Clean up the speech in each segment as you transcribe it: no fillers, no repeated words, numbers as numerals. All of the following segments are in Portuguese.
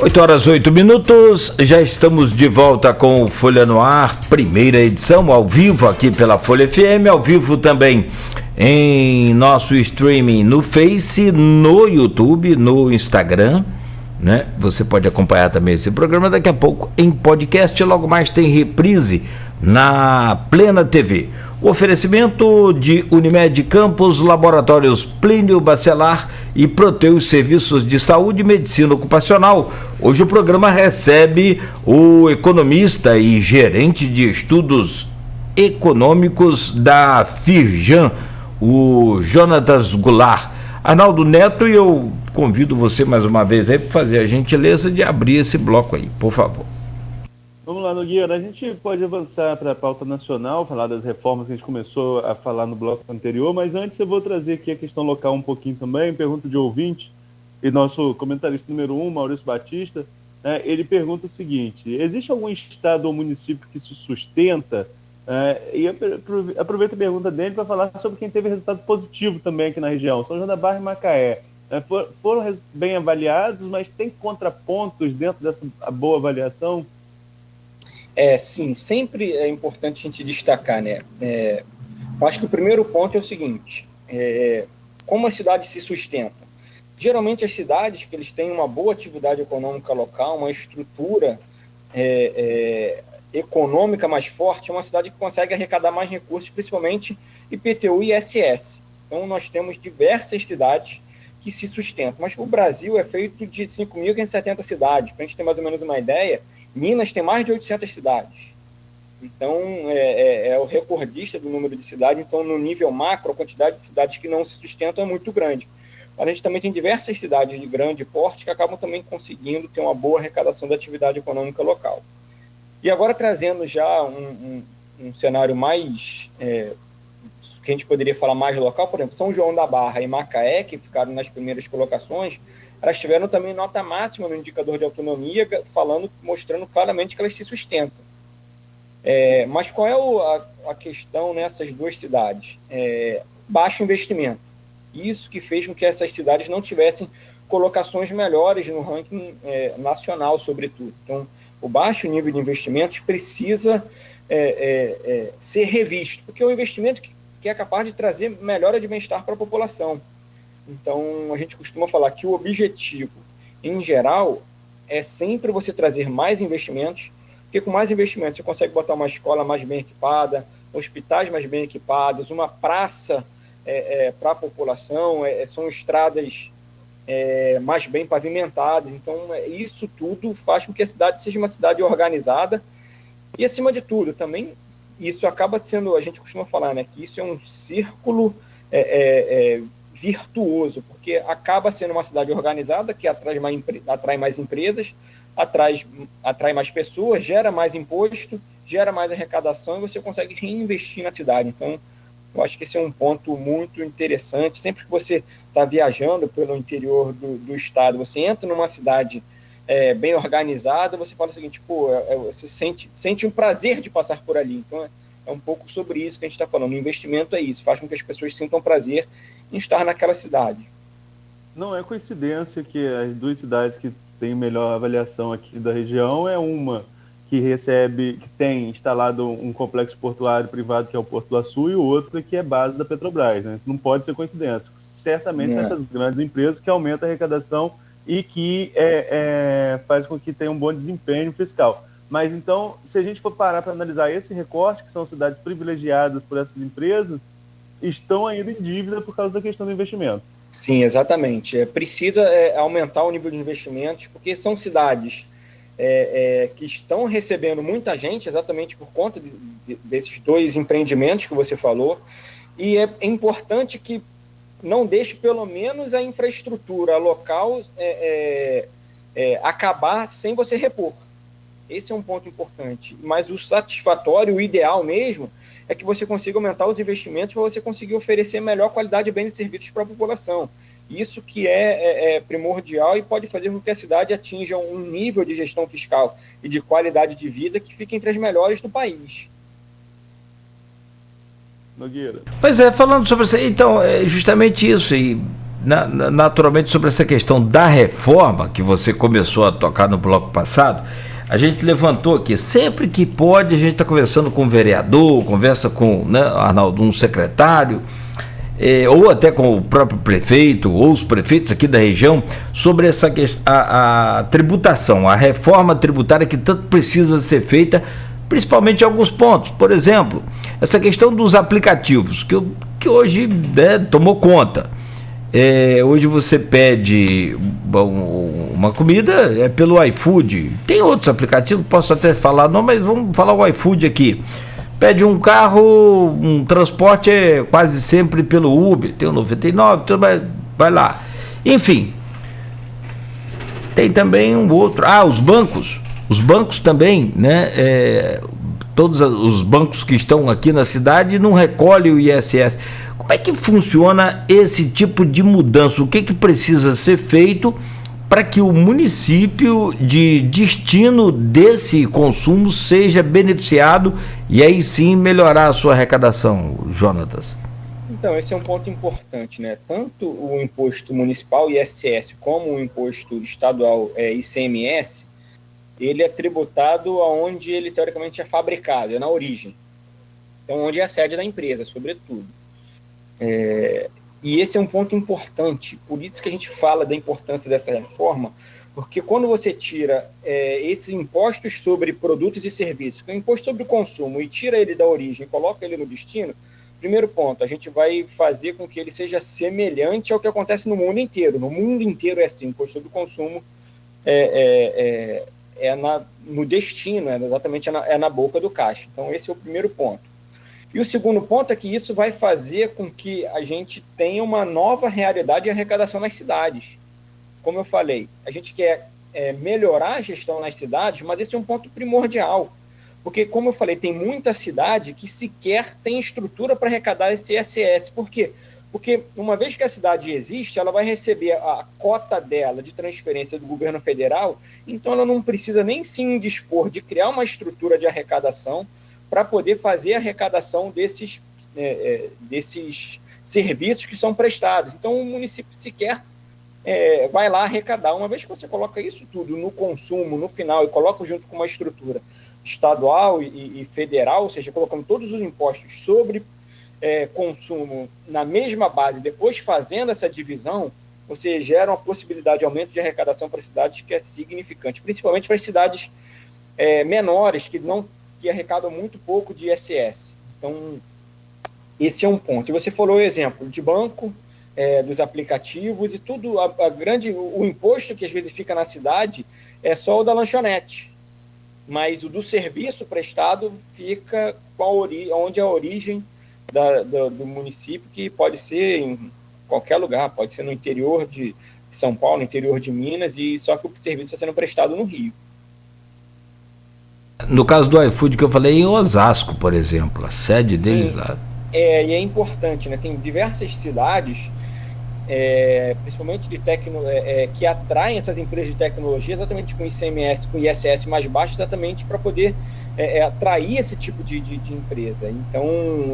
8h08, já estamos de volta com o Folha no Ar, primeira edição, ao vivo aqui pela Folha FM, ao vivo também em nosso streaming no Face, no YouTube, no Instagram, né? Você pode acompanhar também esse programa daqui a pouco em podcast, logo mais tem reprise na Plena TV. O oferecimento de Unimed Campos, Laboratórios Plínio Bacelar e Proteus Serviços de Saúde e Medicina Ocupacional. Hoje o programa recebe o economista e gerente de estudos econômicos da Firjan, o Jonatas Goulart. Arnaldo Neto, e eu convido você mais uma vez aí para fazer a gentileza de abrir esse bloco aí, por favor. Vamos lá, Nogueira, a gente pode avançar para a pauta nacional, falar das reformas que a gente começou a falar no bloco anterior, mas antes eu vou trazer aqui a questão local um pouquinho também, pergunta de ouvinte, e nosso comentarista número 1, Maurício Batista, né, ele pergunta o seguinte: existe algum estado ou município que se sustenta? E aproveito a pergunta dele para falar sobre quem teve resultado positivo também aqui na região, São João da Barra e Macaé. Foram bem avaliados, mas tem contrapontos dentro dessa boa avaliação? Sim, sempre é importante a gente destacar, né? Acho que o primeiro ponto é o seguinte: como as cidades se sustentam? Geralmente as cidades que eles têm uma boa atividade econômica local, uma estrutura econômica mais forte, é uma cidade que consegue arrecadar mais recursos, principalmente IPTU e ISS. Então nós temos diversas cidades que se sustentam, mas o Brasil é feito de 5.570 cidades. Para a gente ter mais ou menos uma ideia, Minas tem mais de 800 cidades. Então, é o recordista do número de cidades. Então, no nível macro, a quantidade de cidades que não se sustentam é muito grande. Mas a gente também tem diversas cidades de grande porte que acabam também conseguindo ter uma boa arrecadação da atividade econômica local. E agora, trazendo já um cenário mais, que a gente poderia falar mais local, por exemplo, São João da Barra e Macaé, que ficaram nas primeiras colocações, elas tiveram também nota máxima no indicador de autonomia, mostrando claramente que elas se sustentam. Mas qual é a questão nessas duas cidades? Baixo investimento. Isso que fez com que essas cidades não tivessem colocações melhores no ranking nacional, sobretudo. Então, o baixo nível de investimentos precisa ser revisto, porque é um investimento que é capaz de trazer melhora de bem-estar para a população. Então, a gente costuma falar que o objetivo, em geral, é sempre você trazer mais investimentos, porque com mais investimentos você consegue botar uma escola mais bem equipada, hospitais mais bem equipados, uma praça para a população, são estradas mais bem pavimentadas. Então, isso tudo faz com que a cidade seja uma cidade organizada e, acima de tudo, também isso acaba sendo, a gente costuma falar, né, que isso é um círculo virtuoso, porque acaba sendo uma cidade organizada que atrai mais empresas, atrai mais pessoas, gera mais imposto, gera mais arrecadação e você consegue reinvestir na cidade. Então, eu acho que esse é um ponto muito interessante. Sempre que você está viajando pelo interior do estado, você entra numa cidade bem organizada, você fala o seguinte: você sente um prazer de passar por ali. Então, é um pouco sobre isso que a gente está falando. O investimento é isso, faz com que as pessoas sintam prazer em estar naquela cidade. Não é coincidência que as duas cidades que têm melhor avaliação aqui da região é uma que tem instalado um complexo portuário privado, que é o Porto do Açu, e o outro que é base da Petrobras, né? Isso não pode ser coincidência. Certamente são essas grandes empresas que aumentam a arrecadação e que faz com que tenha um bom desempenho fiscal. Mas então, se a gente for parar para analisar esse recorte, que são cidades privilegiadas por essas empresas, estão ainda em dívida por causa da questão do investimento. Sim, exatamente. Precisa aumentar o nível de investimentos, porque são cidades que estão recebendo muita gente, exatamente por conta desses dois empreendimentos que você falou, e é importante que não deixe pelo menos a infraestrutura local acabar sem você repor. Esse é um ponto importante. Mas o satisfatório, o ideal mesmo, é que você consiga aumentar os investimentos para você conseguir oferecer melhor qualidade de bens e serviços para a população. Isso que é primordial e pode fazer com que a cidade atinja um nível de gestão fiscal e de qualidade de vida que fique entre as melhores do país. Nogueira. Pois falando sobre isso, então, é justamente isso. E naturalmente, sobre essa questão da reforma que você começou a tocar no bloco passado, a gente levantou aqui, sempre que pode, a gente está conversando com o vereador, conversa com, né, Arnaldo, um secretário, ou até com o próprio prefeito, ou os prefeitos aqui da região, sobre essa questão, a tributação, a reforma tributária que tanto precisa ser feita, principalmente em alguns pontos. Por exemplo, essa questão dos aplicativos, que hoje, né, tomou conta. Hoje você pede uma comida pelo iFood. Tem outros aplicativos, posso até falar, não, mas vamos falar o iFood aqui. Pede um carro, um transporte quase sempre pelo Uber, tem o 99, então vai lá. Enfim, tem também um outro. Os bancos. Os bancos também, né? Todos os bancos que estão aqui na cidade não recolhem o ISS. Como é que funciona esse tipo de mudança? O que precisa ser feito para que o município de destino desse consumo seja beneficiado e aí sim melhorar a sua arrecadação, Jonatas? Então, esse é um ponto importante, né? Tanto o imposto municipal, ISS, como o imposto estadual, ICMS, ele é tributado aonde ele teoricamente é fabricado, é na origem. Então, onde é a sede da empresa, sobretudo. E esse é um ponto importante, por isso que a gente fala da importância dessa reforma, porque quando você tira esses impostos sobre produtos e serviços, que é o imposto sobre o consumo, e tira ele da origem e coloca ele no destino, primeiro ponto, a gente vai fazer com que ele seja semelhante ao que acontece no mundo inteiro. No mundo inteiro é assim, o imposto sobre o consumo no destino, exatamente na boca do caixa. Então, esse é o primeiro ponto. E o segundo ponto é que isso vai fazer com que a gente tenha uma nova realidade de arrecadação nas cidades. Como eu falei, a gente quer melhorar a gestão nas cidades, mas esse é um ponto primordial. Porque, como eu falei, tem muita cidade que sequer tem estrutura para arrecadar esse ISS. Por quê? Porque uma vez que a cidade existe, ela vai receber a cota dela de transferência do governo federal, então ela não precisa nem se indispor de criar uma estrutura de arrecadação para poder fazer a arrecadação desses serviços que são prestados. Então, o município sequer vai lá arrecadar. Uma vez que você coloca isso tudo no consumo, no final, e coloca junto com uma estrutura estadual e federal, ou seja, colocando todos os impostos sobre consumo na mesma base, depois fazendo essa divisão, você gera uma possibilidade de aumento de arrecadação para cidades que é significante, principalmente para as cidades menores, que arrecadam muito pouco de ISS. Então, esse é um ponto. E você falou o exemplo de banco, dos aplicativos e tudo, o imposto que às vezes fica na cidade é só o da lanchonete, mas o do serviço prestado fica onde é a origem do município, que pode ser em qualquer lugar, pode ser no interior de São Paulo, no interior de Minas, e só que o serviço está sendo prestado no Rio. No caso do iFood que eu falei, em Osasco, por exemplo, a sede deles lá. E é importante, né? Tem diversas cidades, principalmente que atraem essas empresas de tecnologia exatamente com ICMS, com ISS mais baixo, exatamente para poder atrair esse tipo de empresa. Então,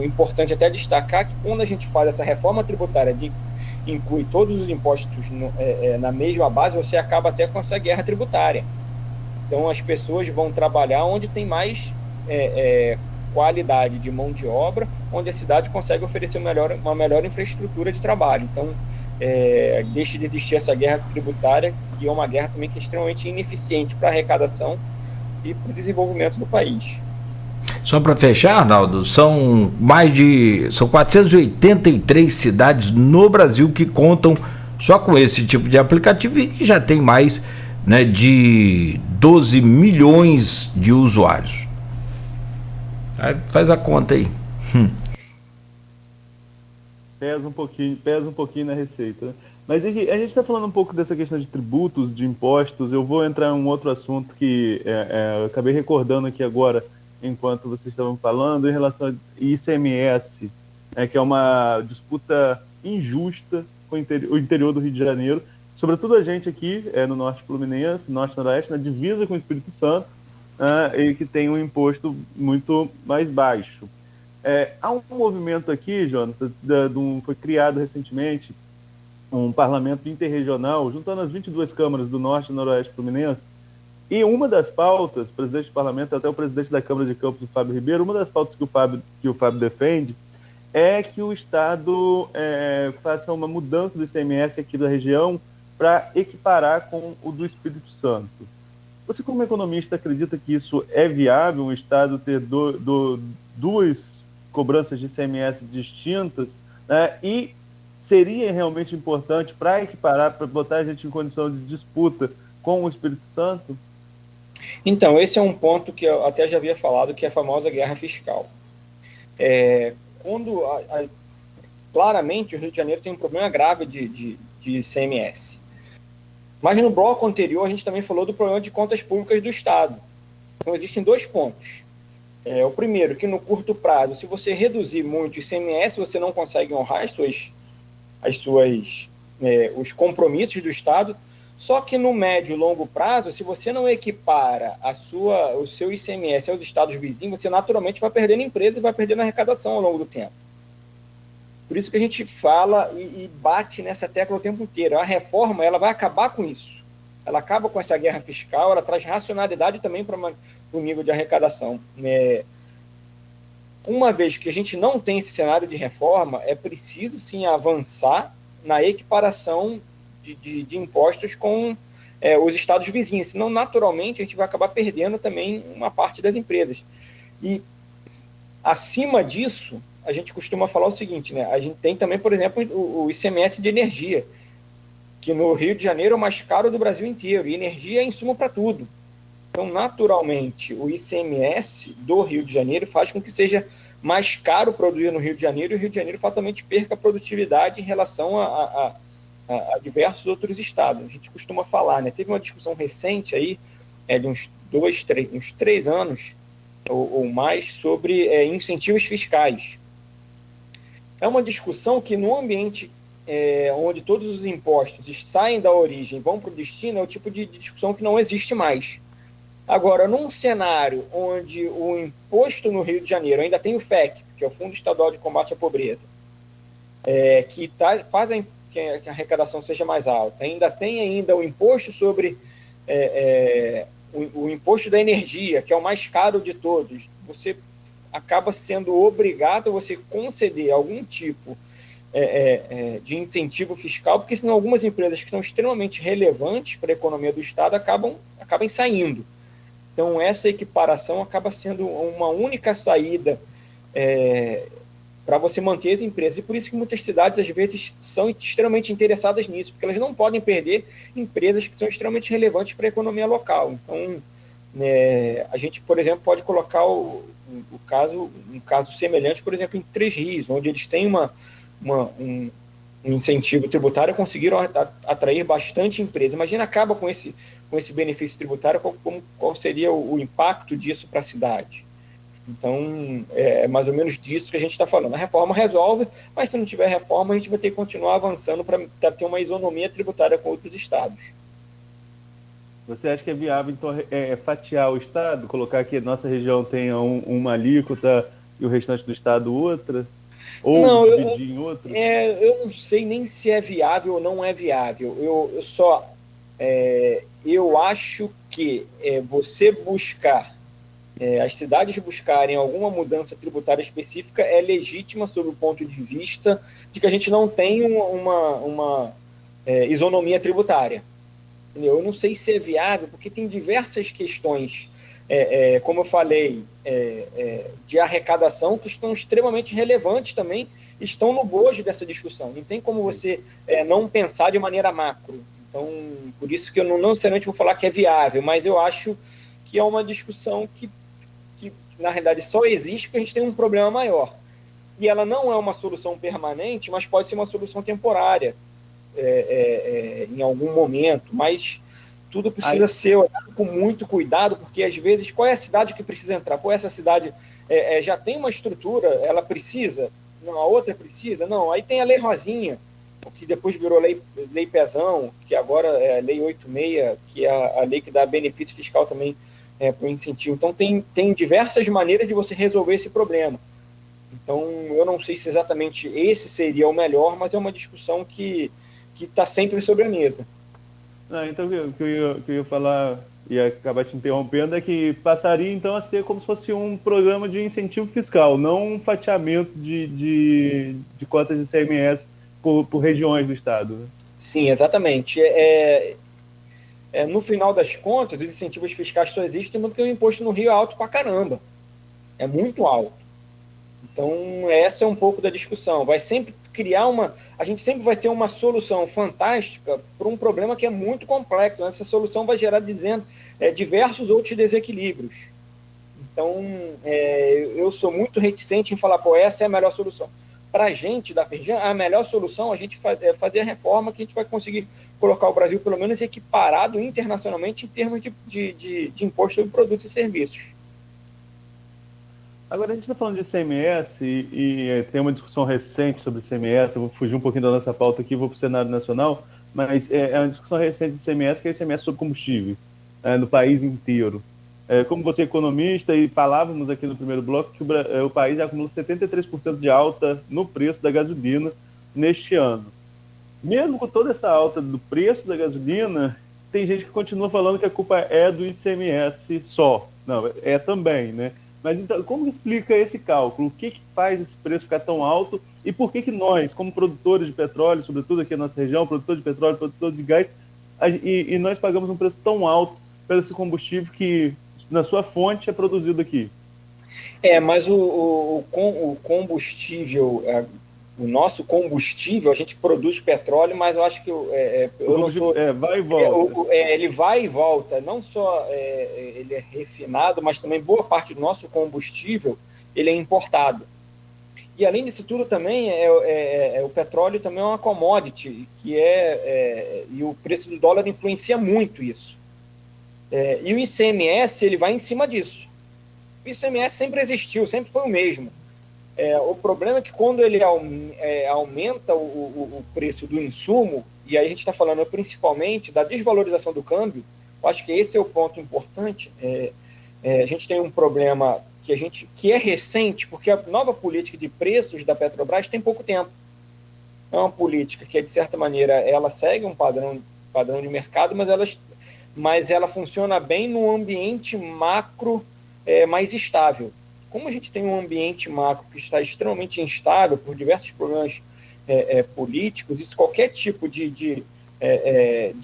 é importante até destacar que quando a gente faz essa reforma tributária de inclui todos os impostos na mesma base, você acaba até com essa guerra tributária. Então, as pessoas vão trabalhar onde tem mais qualidade de mão de obra, onde a cidade consegue oferecer uma melhor infraestrutura de trabalho. Então, deixa de existir essa guerra tributária, que é uma guerra também que é extremamente ineficiente para a arrecadação e para o desenvolvimento do país. Só para fechar, Arnaldo, são 483 cidades no Brasil que contam só com esse tipo de aplicativo e que já tem mais, né, de 12 milhões de usuários. Aí faz a conta aí. Pesa um pouquinho na receita. Mas a gente está falando um pouco dessa questão de tributos, de impostos. Eu vou entrar em um outro assunto que eu acabei recordando aqui agora, enquanto vocês estavam falando, em relação ao ICMS, que é uma disputa injusta com o interior do Rio de Janeiro, sobretudo a gente aqui no Norte Fluminense, Norte-Noroeste, na divisa com o Espírito Santo, e que tem um imposto muito mais baixo. Há um movimento aqui, Jonathan, foi criado recentemente, um parlamento interregional, juntando as 22 câmaras do Norte e Noroeste Fluminense, e uma das pautas, o presidente do parlamento, até o presidente da Câmara de Campos, o Fábio Ribeiro, uma das pautas que o Fábio defende é que o Estado faça uma mudança do ICMS aqui da região para equiparar com o do Espírito Santo. Você, como economista, acredita que isso é viável, um Estado ter duas cobranças de ICMS distintas, né? E seria realmente importante para equiparar, para botar a gente em condição de disputa com o Espírito Santo? Então, esse é um ponto que eu até já havia falado, que é a famosa guerra fiscal. Claramente, o Rio de Janeiro tem um problema grave de ICMS. Mas no bloco anterior, a gente também falou do problema de contas públicas do Estado. Então, existem dois pontos. O primeiro, que no curto prazo, se você reduzir muito o ICMS, você não consegue honrar os compromissos do Estado. Só que no médio e longo prazo, se você não equipara o seu ICMS aos estados vizinhos, você naturalmente vai perdendo empresa e vai perdendo arrecadação ao longo do tempo. Por isso que a gente fala e bate nessa tecla o tempo inteiro. A reforma, ela vai acabar com isso. Ela acaba com essa guerra fiscal, ela traz racionalidade também para o nível de arrecadação. Uma vez que a gente não tem esse cenário de reforma, é preciso sim avançar na equiparação de impostos com os estados vizinhos, senão naturalmente a gente vai acabar perdendo também uma parte das empresas. E acima disso, a gente costuma falar o seguinte, né? A gente tem também, por exemplo, o ICMS de energia, que no Rio de Janeiro é o mais caro do Brasil inteiro, e energia é insumo para tudo. Então, naturalmente, o ICMS do Rio de Janeiro faz com que seja mais caro produzir no Rio de Janeiro, e o Rio de Janeiro fatalmente perca a produtividade em relação a diversos outros estados. A gente costuma falar, né? Teve uma discussão recente aí, de uns 3 anos ou mais, sobre incentivos fiscais. É uma discussão que no ambiente onde todos os impostos saem da origem e vão para o destino, é o tipo de discussão que não existe mais. Agora, num cenário onde o imposto no Rio de Janeiro ainda tem o FEC, que é o Fundo Estadual de Combate à Pobreza, que faz que a arrecadação seja mais alta, ainda tem o imposto sobre o imposto da energia, que é o mais caro de todos, você acaba sendo obrigado a você conceder algum tipo de incentivo fiscal, porque senão algumas empresas que são extremamente relevantes para a economia do Estado acabam saindo. Então, essa equiparação acaba sendo uma única saída para você manter as empresas. E por isso que muitas cidades, às vezes, são extremamente interessadas nisso, porque elas não podem perder empresas que são extremamente relevantes para a economia local. Então, a gente, por exemplo, pode colocar um caso semelhante, por exemplo, em Três Rios, onde eles têm um incentivo tributário, conseguiram atrair bastante empresa. Imagina, acaba com esse benefício tributário, qual seria o impacto disso para a cidade? Então, é mais ou menos disso que a gente está falando. A reforma resolve, mas se não tiver reforma, a gente vai ter que continuar avançando para ter uma isonomia tributária com outros estados. Você acha que é viável, então, fatiar o estado, colocar que a nossa região tenha uma alíquota e o restante do estado outra? Ou dividir em outra? Eu não sei nem se é viável ou não é viável. Eu acho que você buscar, as cidades buscarem alguma mudança tributária específica é legítima sob o ponto de vista de que a gente não tem uma isonomia tributária. Eu não sei se é viável, porque tem diversas questões, como eu falei, de arrecadação, que estão extremamente relevantes também, estão no bojo dessa discussão. Não tem como você não pensar de maneira macro. Então, por isso que eu não necessariamente vou falar que é viável, mas eu acho que é uma discussão que na realidade, só existe porque a gente tem um problema maior. E ela não é uma solução permanente, mas pode ser uma solução temporária, em algum momento, mas tudo precisa ser olhado com muito cuidado, porque às vezes, qual é a cidade que precisa entrar? Qual é essa cidade? Já tem uma estrutura, ela precisa? Não, a outra precisa? Não, aí tem a Lei Rosinha, que depois virou lei Pezão, que agora é a Lei 86, que é a lei que dá benefício fiscal também para o incentivo. Então, tem diversas maneiras de você resolver esse problema. Então, eu não sei se exatamente esse seria o melhor, mas é uma discussão que está sempre sobre a mesa. Então, o que eu ia falar e acabar te interrompendo é que passaria então a ser como se fosse um programa de incentivo fiscal, não um fatiamento de cotas de ICMS por regiões do estado. Né? Sim, exatamente. No final das contas, os incentivos fiscais só existem porque o imposto no Rio é alto pra caramba. É muito alto. Então, essa é um pouco da discussão. Vai sempre a gente sempre vai ter uma solução fantástica para um problema que é muito complexo. Essa solução vai gerar diversos outros desequilíbrios. Então, eu sou muito reticente em falar, essa é a melhor solução. Para a gente da região, a melhor solução é a gente fazer a reforma que a gente vai conseguir colocar o Brasil, pelo menos, equiparado internacionalmente em termos de imposto sobre produtos e serviços. Agora, a gente está falando de ICMS e tem uma discussão recente sobre ICMS. Eu vou fugir um pouquinho da nossa pauta aqui, vou para o cenário nacional, mas é uma discussão recente de ICMS, que é ICMS sobre combustíveis, no país inteiro. Como você é economista, e falávamos aqui no primeiro bloco que o país já acumula 73% de alta no preço da gasolina neste ano. Mesmo com toda essa alta do preço da gasolina, tem gente que continua falando que a culpa é do ICMS só. Não, é também, né? Mas então, como explica esse cálculo? O que faz esse preço ficar tão alto? E por que nós, como produtores de petróleo, sobretudo aqui na nossa região, produtor de petróleo, produtor de gás, e nós pagamos um preço tão alto pelo esse combustível que, na sua fonte, é produzido aqui? Mas o combustível, o nosso combustível, a gente produz petróleo, mas eu acho que eu não sou... vai e volta. Ele vai e volta. Não só ele é refinado, mas também boa parte do nosso combustível ele é importado. E além disso tudo também, o petróleo também é uma commodity, e o preço do dólar influencia muito isso. E o ICMS ele vai em cima disso. O ICMS sempre existiu, sempre foi o mesmo. O problema é que quando ele aumenta o preço do insumo, e aí a gente está falando principalmente da desvalorização do câmbio, eu acho que esse é o ponto importante. A gente tem um problema que é recente, porque a nova política de preços da Petrobras tem pouco tempo. É uma política que, de certa maneira, ela segue um padrão de mercado, mas ela funciona bem no ambiente macro mais estável. Como a gente tem um ambiente macro que está extremamente instável por diversos problemas políticos, isso, qualquer tipo de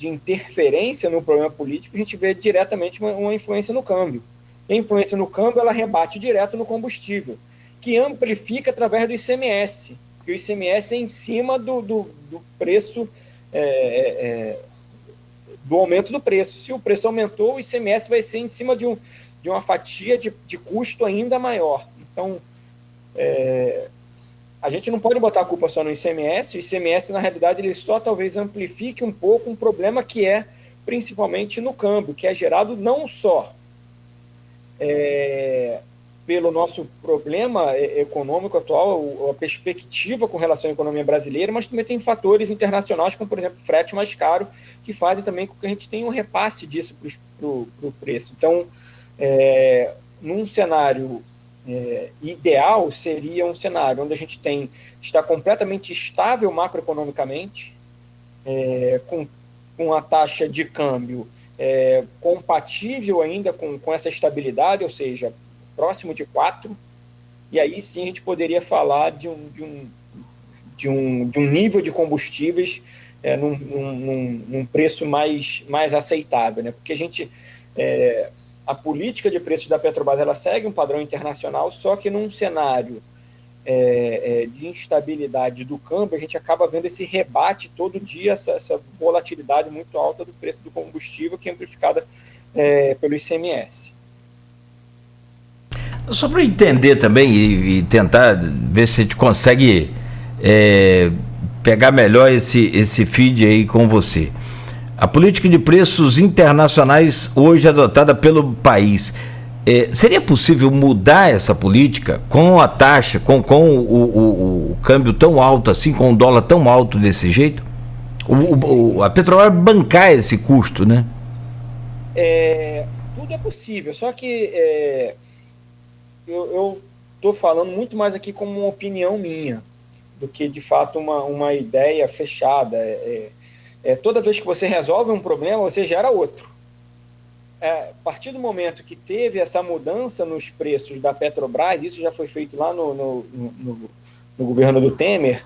interferência no problema político, a gente vê diretamente uma influência no câmbio. E a influência no câmbio, ela rebate direto no combustível, que amplifica através do ICMS, porque o ICMS é em cima do preço, do aumento do preço. Se o preço aumentou, o ICMS vai ser em cima de uma fatia de custo ainda maior. Então, a gente não pode botar a culpa só no ICMS. O ICMS, na realidade, ele só talvez amplifique um pouco um problema que é principalmente no câmbio, que é gerado não só pelo nosso problema econômico atual, a perspectiva com relação à economia brasileira, mas também tem fatores internacionais, como, por exemplo, frete mais caro, que fazem também com que a gente tenha um repasse disso para o preço. Então, num cenário ideal, seria um cenário onde a gente está completamente estável macroeconomicamente, com a taxa de câmbio compatível ainda com essa estabilidade, ou seja, próximo de 4, e aí sim a gente poderia falar de um nível de combustíveis num preço mais aceitável, né? Porque a política de preços da Petrobras ela segue um padrão internacional, só que num cenário de instabilidade do câmbio, a gente acaba vendo esse rebate todo dia, essa volatilidade muito alta do preço do combustível, que é amplificada pelo ICMS. Só para entender também e tentar ver se a gente consegue pegar melhor esse feed aí com você. A política de preços internacionais hoje adotada pelo país, seria possível mudar essa política com a taxa, com o câmbio tão alto assim, com o dólar tão alto desse jeito? A Petrobras bancar esse custo, né? Tudo é possível, só que eu estou falando muito mais aqui como uma opinião minha do que, de fato, uma ideia fechada. toda vez que você resolve um problema, você gera outro. A partir do momento que teve essa mudança nos preços da Petrobras, isso já foi feito lá no governo do Temer,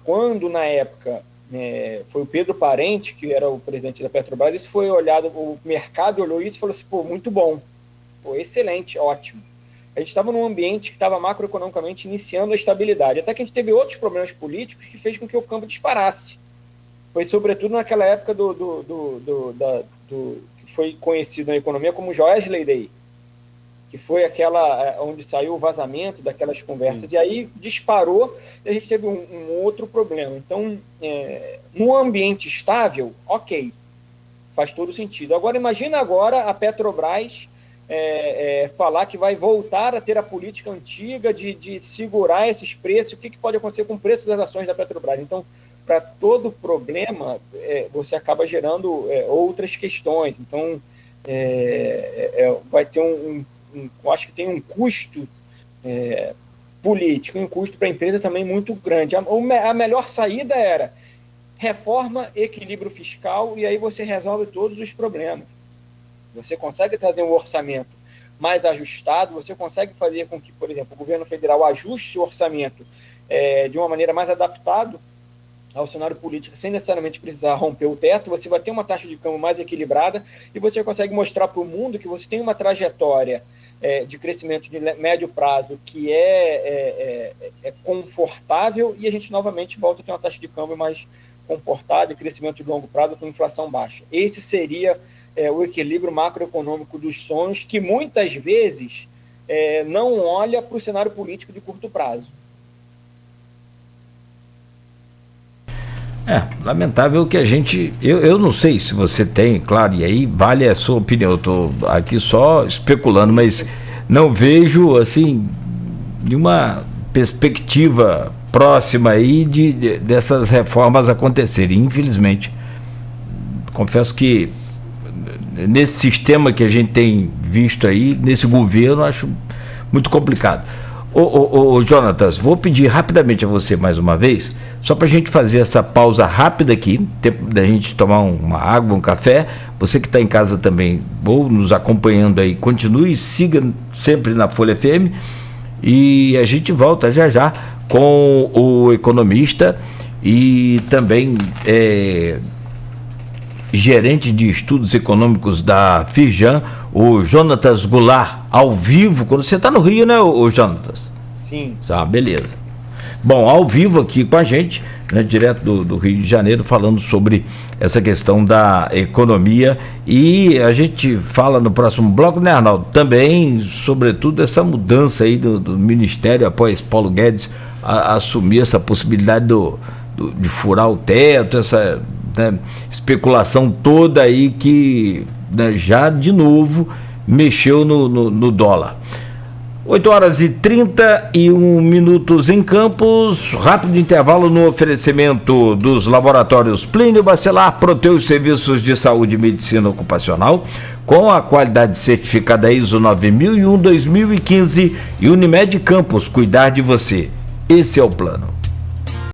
quando na época foi o Pedro Parente, que era o presidente da Petrobras, isso foi olhado, o mercado olhou isso e falou assim, pô, muito bom, pô, excelente, ótimo. A gente estava num ambiente que estava macroeconomicamente iniciando a estabilidade, até que a gente teve outros problemas políticos que fez com que o câmbio disparasse. Foi sobretudo naquela época que foi conhecido na economia como Joesley Day, que foi aquela onde saiu o vazamento daquelas conversas, e aí disparou e a gente teve um outro problema. Então, num ambiente estável, ok, faz todo sentido. Agora, imagina agora a Petrobras falar que vai voltar a ter a política antiga de segurar esses preços, o que pode acontecer com o preço das ações da Petrobras. Então, para todo problema, você acaba gerando outras questões. Então, vai ter eu acho que tem um custo político e um custo para a empresa também muito grande. A melhor saída era reforma, equilíbrio fiscal, e aí você resolve todos os problemas. Você consegue trazer um orçamento mais ajustado, você consegue fazer com que, por exemplo, o governo federal ajuste o orçamento de uma maneira mais adaptada ao cenário político, sem necessariamente precisar romper o teto. Você vai ter uma taxa de câmbio mais equilibrada e você consegue mostrar para o mundo que você tem uma trajetória de crescimento de médio prazo que é confortável, e a gente novamente volta a ter uma taxa de câmbio mais comportada e crescimento de longo prazo com inflação baixa. Esse seria o equilíbrio macroeconômico dos sonhos, que muitas vezes não olha para o cenário político de curto prazo. Lamentável que a gente... Eu não sei se você tem, claro, e aí vale a sua opinião, eu estou aqui só especulando, mas não vejo, assim, nenhuma perspectiva próxima aí dessas reformas acontecerem, infelizmente. Confesso que nesse sistema que a gente tem visto aí, nesse governo, acho muito complicado. Ô Jonatas, vou pedir rapidamente a você mais uma vez, só para a gente fazer essa pausa rápida aqui, tempo da gente tomar uma água, um café. Você que está em casa também, ou nos acompanhando aí, continue, siga sempre na Folha FM, e a gente volta já já com o economista e também gerente de estudos econômicos da Firjan, o Jonatas Goulart, ao vivo, quando você está no Rio, né, o Jonatas? Sim. Beleza. Bom, ao vivo aqui com a gente, né, direto do Rio de Janeiro, falando sobre essa questão da economia, e a gente fala no próximo bloco, né, Arnaldo, também, sobretudo, essa mudança aí do Ministério após Paulo Guedes assumir essa possibilidade de furar o teto, essa especulação toda aí que, né, já de novo mexeu no dólar. 8h31 em Campos, rápido intervalo no oferecimento dos laboratórios Plínio Bacelar, Proteus Serviços de Saúde e Medicina Ocupacional, com a qualidade certificada ISO 9001-2015, e Unimed Campos, cuidar de você. Esse é o plano.